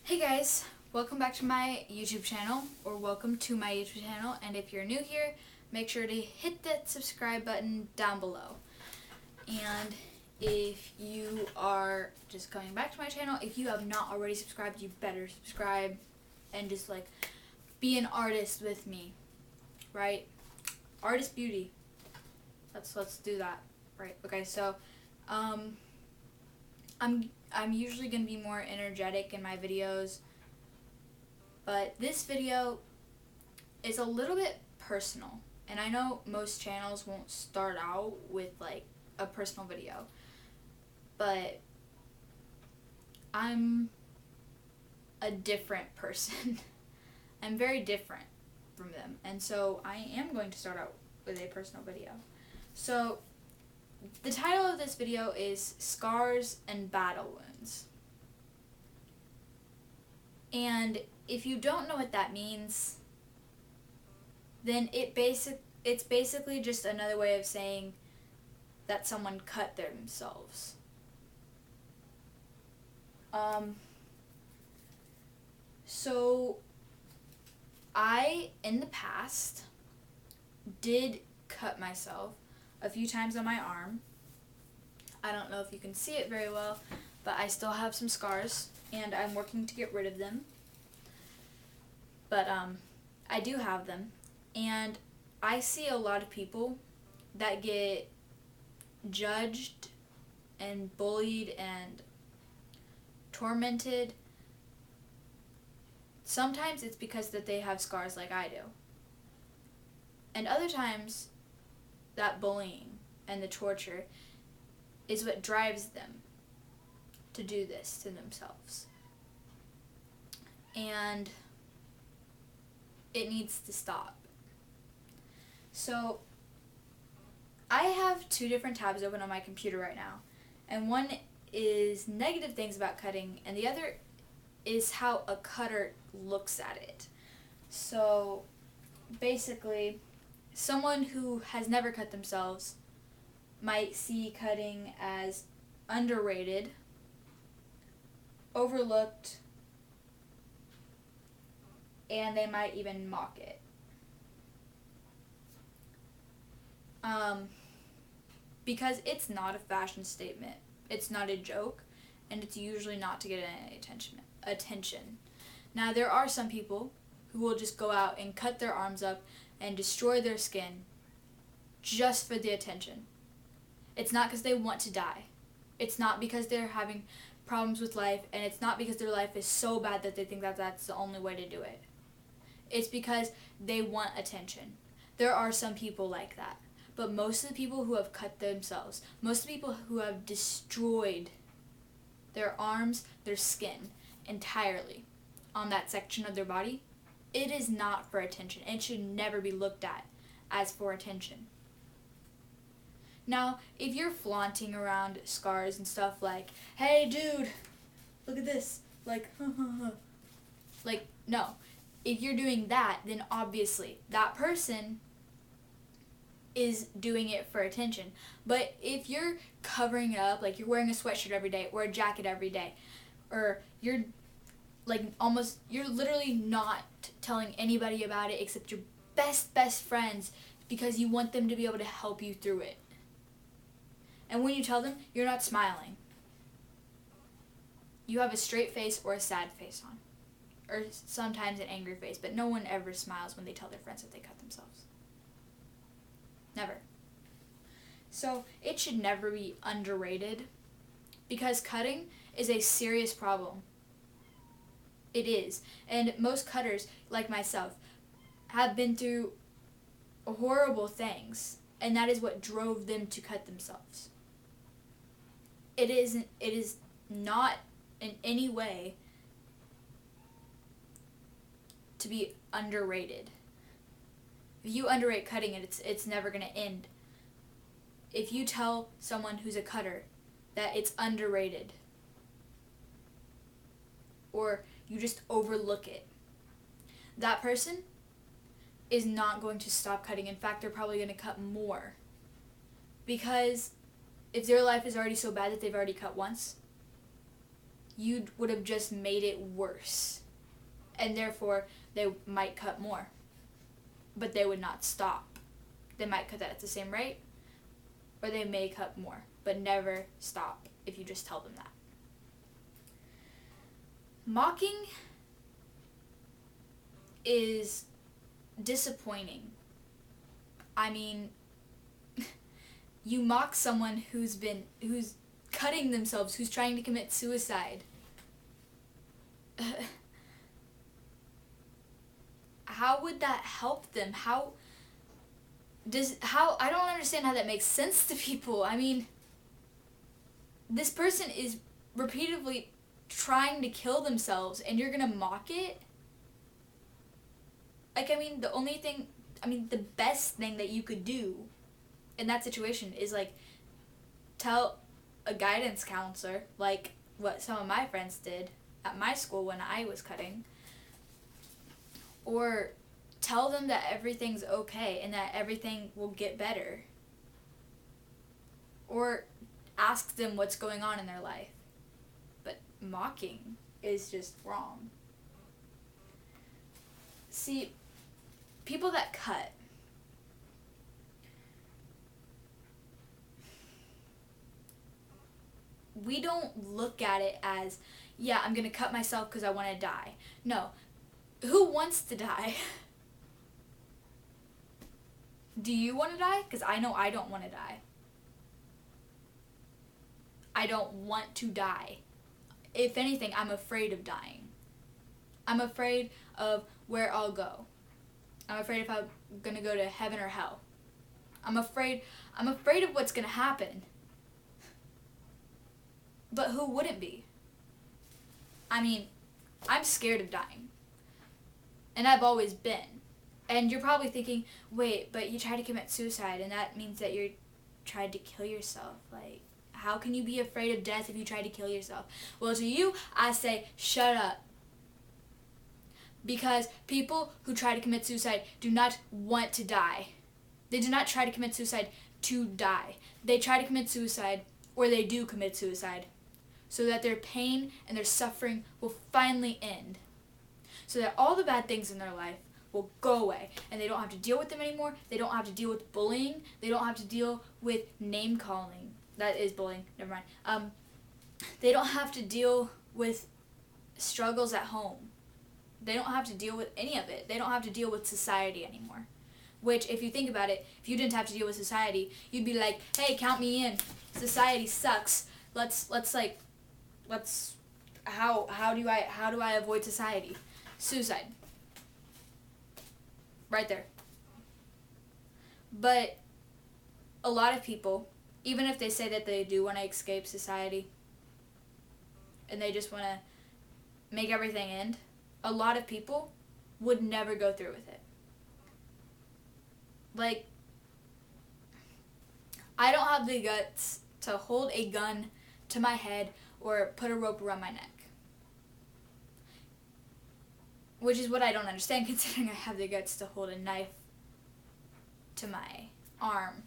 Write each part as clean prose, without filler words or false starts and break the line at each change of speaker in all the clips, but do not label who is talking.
Hey guys, welcome back to my YouTube channel, or welcome to my YouTube channel, and if you're new here, make sure to hit that subscribe button down below. And if you are just coming back to my channel, if you have not already subscribed, you better subscribe and just like be an artist with me, right? Artist beauty. Let's do that, right? Okay, so I'm usually going to be more energetic in my videos, but this video is a little bit personal. And I know most channels won't start out with like a personal video, but I'm a different person. I'm very different from them. And so I am going to start out with a personal video. So the title of this video is Scars and Battle Wounds. And if you don't know what that means, then it's basically just another way of saying that someone cut themselves. So I, in the past, did cut myself a few times on my arm. I don't know if you can see it very well, but I still have some scars, and I'm working to get rid of them. But I do have them, and I see a lot of people that get judged and bullied and tormented. Sometimes it's because that they have scars like I do. And other times, that bullying and the torture is what drives them to do this to themselves. And it needs to stop. So I have two different tabs open on my computer right now. And one is negative things about cutting, and the other is how a cutter looks at it. So basically, someone who has never cut themselves might see cutting as underrated, overlooked, and they might even mock it. Because it's not a fashion statement, it's not a joke, and it's usually not to get any attention. Now, there are some people who will just go out and cut their arms up and destroy their skin just for the attention. It's not because they want to die. It's not because they're having problems with life, and it's not because their life is so bad that they think that that's the only way to do it. It's because they want attention. There are some people like that. But most of the people who have cut themselves, most of the people who have destroyed their arms, their skin entirely on that section of their body, it is not for attention. It should never be looked at as for attention. Now, if you're flaunting around scars and stuff like, hey dude, look at this, like, like, no. If you're doing that, then obviously that person is doing it for attention. But if you're covering it up, like you're wearing a sweatshirt every day or a jacket every day, or you're literally not telling anybody about it except your best friends because you want them to be able to help you through it. And when you tell them, you're not smiling. You have a straight face or a sad face on. Or sometimes an angry face, but no one ever smiles when they tell their friends that they cut themselves. Never. So it should never be underrated, because cutting is a serious problem. It is. And most cutters, like myself, have been through horrible things, and that is what drove them to cut themselves. It is not in any way to be underrated. If you underrate cutting it, it's never going to end. If you tell someone who's a cutter that it's underrated, or you just overlook it, that person is not going to stop cutting. In fact, they're probably going to cut more. Because if their life is already so bad that they've already cut once, you would have just made it worse. And therefore, they might cut more. But they would not stop. They might cut that at the same rate, or they may cut more, but never stop if you just tell them that. Mocking is disappointing. I mean, you mock someone who's cutting themselves, who's trying to commit suicide. How would that help them? How I don't understand how that makes sense to people. I mean, this person is repeatedly trying to kill themselves and you're gonna mock it? Like, I mean, the best thing that you could do in that situation is, like, tell a guidance counselor, like what some of my friends did at my school when I was cutting, or tell them that everything's okay and that everything will get better, or ask them what's going on in their life. But mocking is just wrong. See, people that cut, we don't look at it as, yeah, I'm going to cut myself because I want to die. No. Who wants to die? Do you want to die? Because I know I don't want to die. I don't want to die. If anything, I'm afraid of dying. I'm afraid of where I'll go. I'm afraid if I'm going to go to heaven or hell. I'm afraid of what's going to happen. But who wouldn't be? I mean, I'm scared of dying. And I've always been. And you're probably thinking, wait, but you tried to commit suicide, and that means that you're tried to kill yourself. Like, how can you be afraid of death if you tried to kill yourself? Well, to you, I say, shut up. Because people who try to commit suicide do not want to die. They do not try to commit suicide to die. They try to commit suicide, or they do commit suicide, so that their pain and their suffering will finally end. So that all the bad things in their life will go away, and they don't have to deal with them anymore. They don't have to deal with bullying. They don't have to deal with name calling. That is bullying. Never mind. They don't have to deal with struggles at home. They don't have to deal with any of it. They don't have to deal with society anymore. Which, if you think about it, if you didn't have to deal with society, you'd be like, hey, count me in. Society sucks. How do I avoid society? Suicide. Right there. But a lot of people, even if they say that they do want to escape society and they just want to make everything end, a lot of people would never go through with it. Like, I don't have the guts to hold a gun to my head or put a rope around my neck. Which is what I don't understand, considering I have the guts to hold a knife to my arm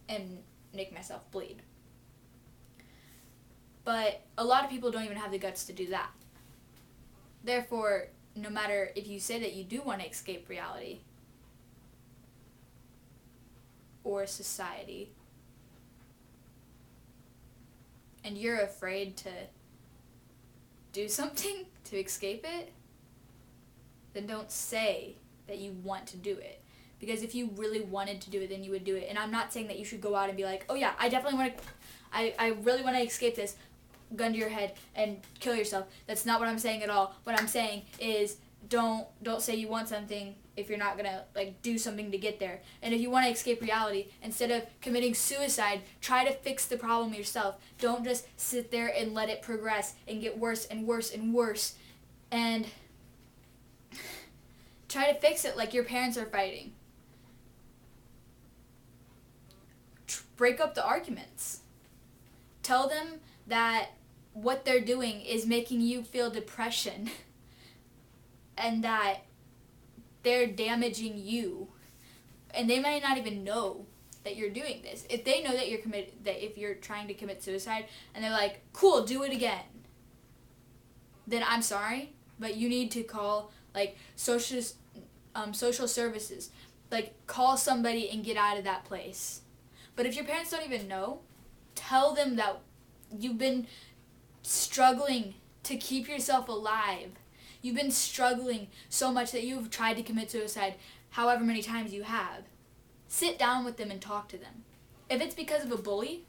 and make myself bleed. But a lot of people don't even have the guts to do that. Therefore, no matter if you say that you do want to escape reality or society, and you're afraid to do something to escape it, then don't say that you want to do it. Because if you really wanted to do it, then you would do it. And I'm not saying that you should go out and be like, oh yeah, I definitely want to, I really want to escape this, gun to your head and kill yourself. That's not what I'm saying at all. What I'm saying is don't say you want something if you're not gonna do something to get there. And if you want to escape reality, instead of committing suicide, try to fix the problem yourself. Don't just sit there and let it progress and get worse and worse and worse. And try to fix it like your parents are fighting. Break up the arguments. Tell them that what they're doing is making you feel depression and that they're damaging you. And they might not even know that you're doing this. If they know that you're that if you're trying to commit suicide and they're like, cool, do it again. then I'm sorry, but you need to call like social services. Like call somebody and get out of that place. But if your parents don't even know, tell them that you've been struggling to keep yourself alive. You've been struggling so much that you've tried to commit suicide however many times you have. Sit down with them and talk to them. If it's because of a bully,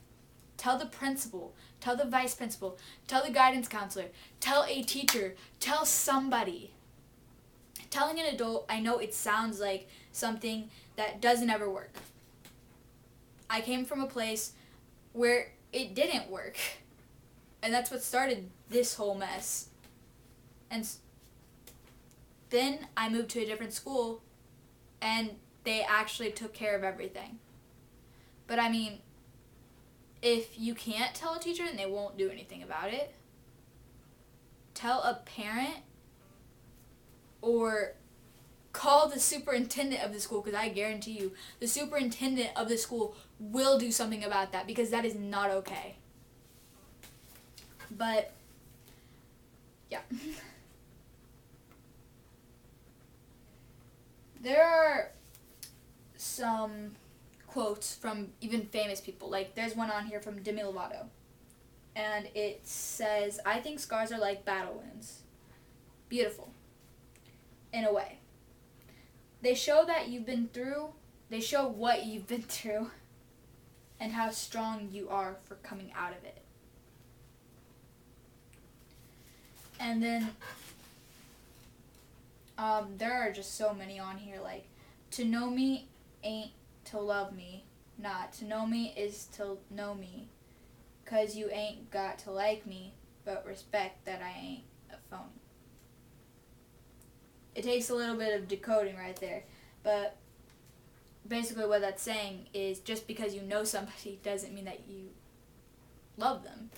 tell the principal, tell the vice principal, tell the guidance counselor, tell a teacher, tell somebody. Telling an adult, I know it sounds like something that doesn't ever work. I came from a place where it didn't work. And that's what started this whole mess. And then I moved to a different school and they actually took care of everything. But I mean, if you can't tell a teacher, then they won't do anything about it. Tell a parent or call the superintendent of the school, because I guarantee you the superintendent of the school will do something about that, because that is not okay. But yeah. There are some quotes from even famous people. Like there's one on here from Demi Lovato. And it says, I think scars are like battle wounds. Beautiful. In a way. They show that you've been through, they show what you've been through and how strong you are for coming out of it. And then there are just so many on here, like, to know me ain't to love me, not to know me is to know me, 'cause you ain't got to like me, but respect that I ain't a phony. It takes a little bit of decoding right there, but basically what that's saying is just because you know somebody doesn't mean that you love them,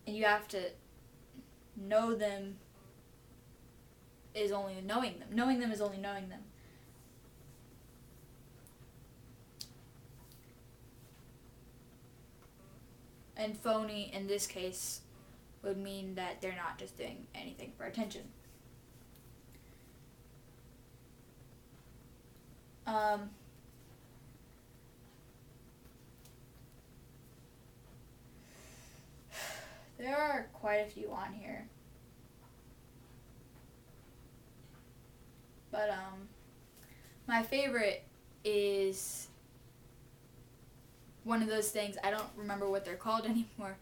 and you have to know them is only knowing them. Knowing them is only knowing them. And phony, in this case, would mean that they're not just doing anything for attention. There are quite a few on here. But my favorite is one of those things, I don't remember what they're called anymore,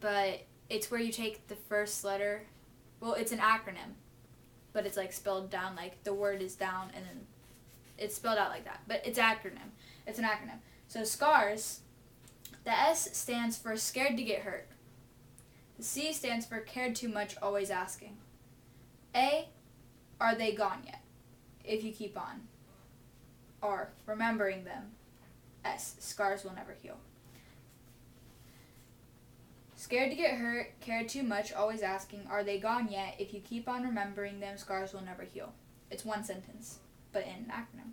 but it's where you take the first letter, well, it's an acronym, but it's like spelled down, like the word is down and then it's spelled out like that, but it's acronym. It's an acronym. So SCARS, the S stands for scared to get hurt. The C stands for cared too much, always asking. A, are they gone yet? If you keep on. R, remembering them. S, scars will never heal. Scared to get hurt, cared too much, always asking, are they gone yet? If you keep on remembering them, scars will never heal. It's one sentence, but in an acronym.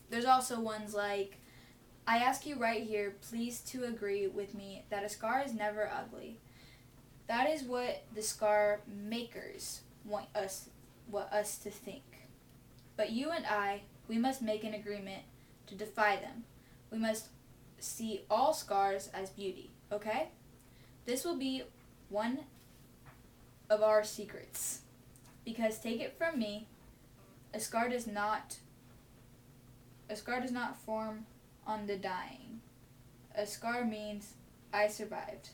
There's also ones like, I ask you right here, please to agree with me that a scar is never ugly. That is what the scar makers want us to think. But you and I, we must make an agreement to defy them. We must see all scars as beauty, okay? This will be one of our secrets. Because take it from me, a scar does not form on the dying. A scar means I survived.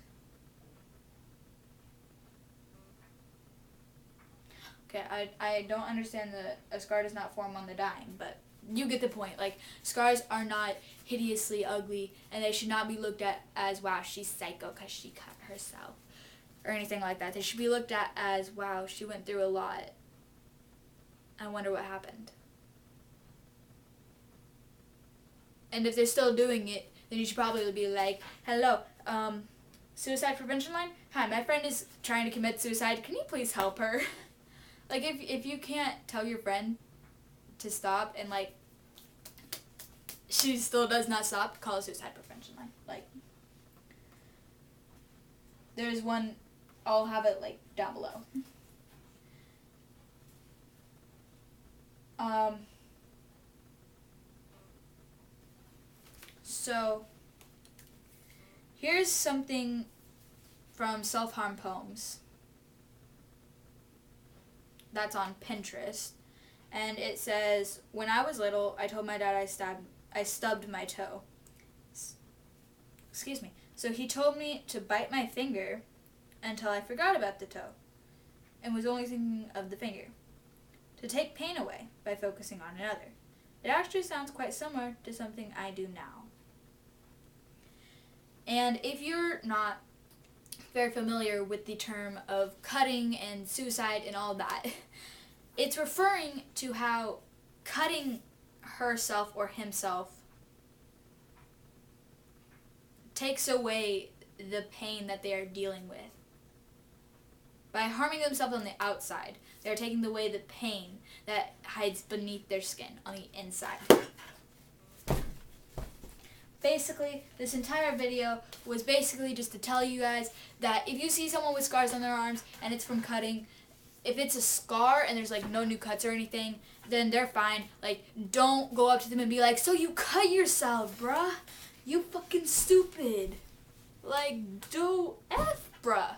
Okay, I don't understand a scar does not form on the dying, but you get the point. Like, scars are not hideously ugly, and they should not be looked at as, wow, she's psycho because she cut herself, or anything like that. They should be looked at as, wow, she went through a lot. I wonder what happened. And if they're still doing it, then you should probably be like, hello, suicide prevention line? Hi, my friend is trying to commit suicide. Can you please help her? Like, if you can't tell your friend to stop, and like she still does not stop, call a suicide prevention line. Like, there's one, I'll have it like down below. So here's something from Self-Harm Poems that's on Pinterest, and it says, "When I was little, I told my dad I stubbed my toe. Excuse me. So he told me to bite my finger until I forgot about the toe and was only thinking of the finger. To take pain away by focusing on another. It actually sounds quite similar to something I do now." And if you're not very familiar with the term of cutting and suicide and all that, it's referring to how cutting herself or himself takes away the pain that they are dealing with. By harming themselves on the outside, they're taking away the pain that hides beneath their skin on the inside. Basically, this entire video was basically just to tell you guys that if you see someone with scars on their arms and it's from cutting, if it's a scar and there's like no new cuts or anything, then they're fine. Like, don't go up to them and be like, "So you cut yourself, bruh? You fucking stupid." Like, do F, bruh.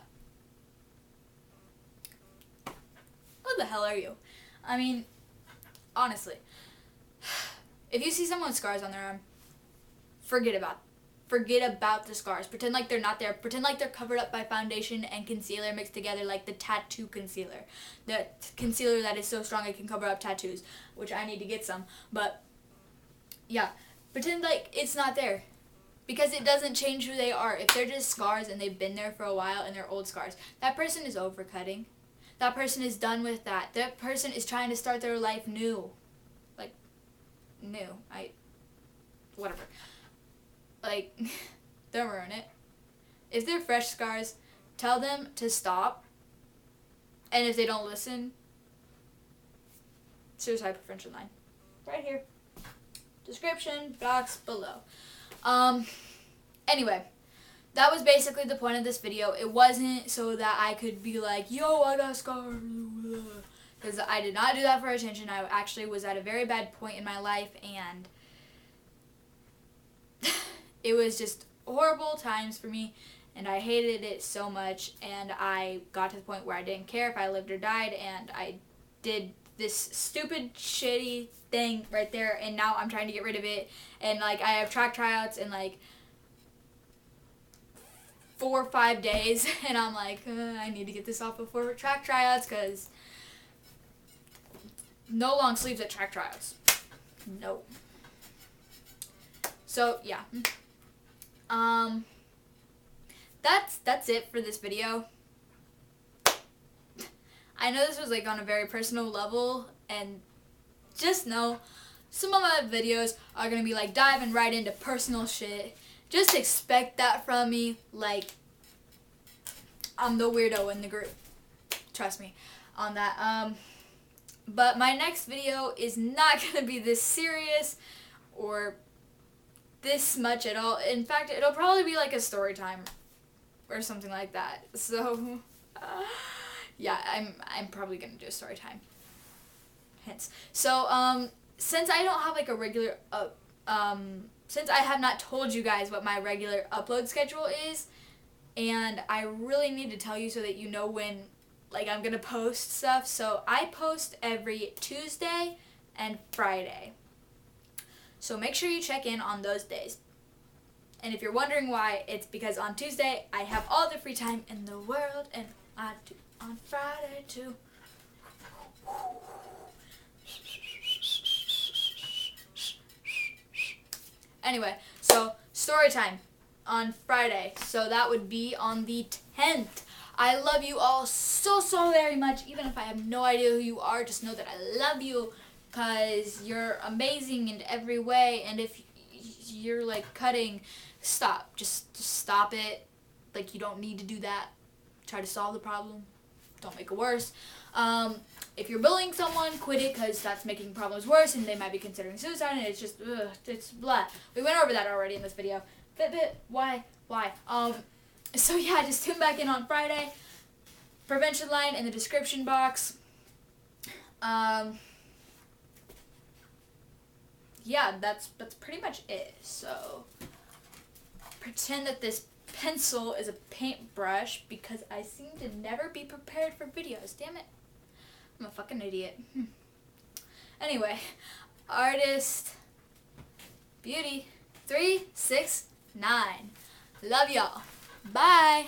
What the hell are you? I mean, honestly, if you see someone with scars on their arm, forget about the scars. Pretend like they're not there. Pretend like they're covered up by foundation and concealer mixed together, like the tattoo concealer. The concealer that is so strong it can cover up tattoos, which I need to get some. But yeah, pretend like it's not there, because it doesn't change who they are. If they're just scars and they've been there for a while and they're old scars, that person is over cutting. That person is done with that. That person is trying to start their life new. Like, new. Whatever. Like, don't ruin it. If they're fresh scars, tell them to stop. And if they don't listen, suicide prevention line. Right here. Description box below. Anyway, that was basically the point of this video. It wasn't so that I could be like, "Yo, I got scars." Because I did not do that for attention. I actually was at a very bad point in my life, and it was just horrible times for me, and I hated it so much, and I got to the point where I didn't care if I lived or died, and I did this stupid, shitty thing right there, and now I'm trying to get rid of it, and like, I have track tryouts in like 4 or 5 days, and I'm like, I need to get this off before track tryouts, because no long sleeves at track tryouts. No. So yeah. That's it for this video. I know this was like on a very personal level, and just know some of my videos are gonna be like diving right into personal shit. Just expect that from me. Like, I'm the weirdo in the group. Trust me on that. But my next video is not gonna be this serious or this much at all. In fact, it'll probably be like a story time or something like that. So yeah, I'm probably gonna do a story time. Hence. So since I don't have like a regular since I have not told you guys what my regular upload schedule is, and I really need to tell you so that you know when like I'm gonna post stuff. So I post every Tuesday and Friday. So make sure you check in on those days. And if you're wondering why, it's because on Tuesday I have all the free time in the world, and I do on Friday too. Anyway, so story time on Friday. So that would be on the 10th. I love you all so very much. Even if I have no idea who you are, just know that I love you, because you're amazing in every way. And if you're like cutting, stop. Just stop it. Like, you don't need to do that. Try to solve the problem. don't make it worse. If you're bullying someone, quit it because that's making problems worse and they might be considering suicide and it's just, it's blah. We went over that already in this video. Why? So yeah, just tune back in on Friday. Prevention line in the description box. Yeah, that's pretty much it. So pretend that this pencil is a paintbrush because I seem to never be prepared for videos. Damn it. I'm a fucking idiot. Anyway, artist beauty 369. Love y'all. Bye.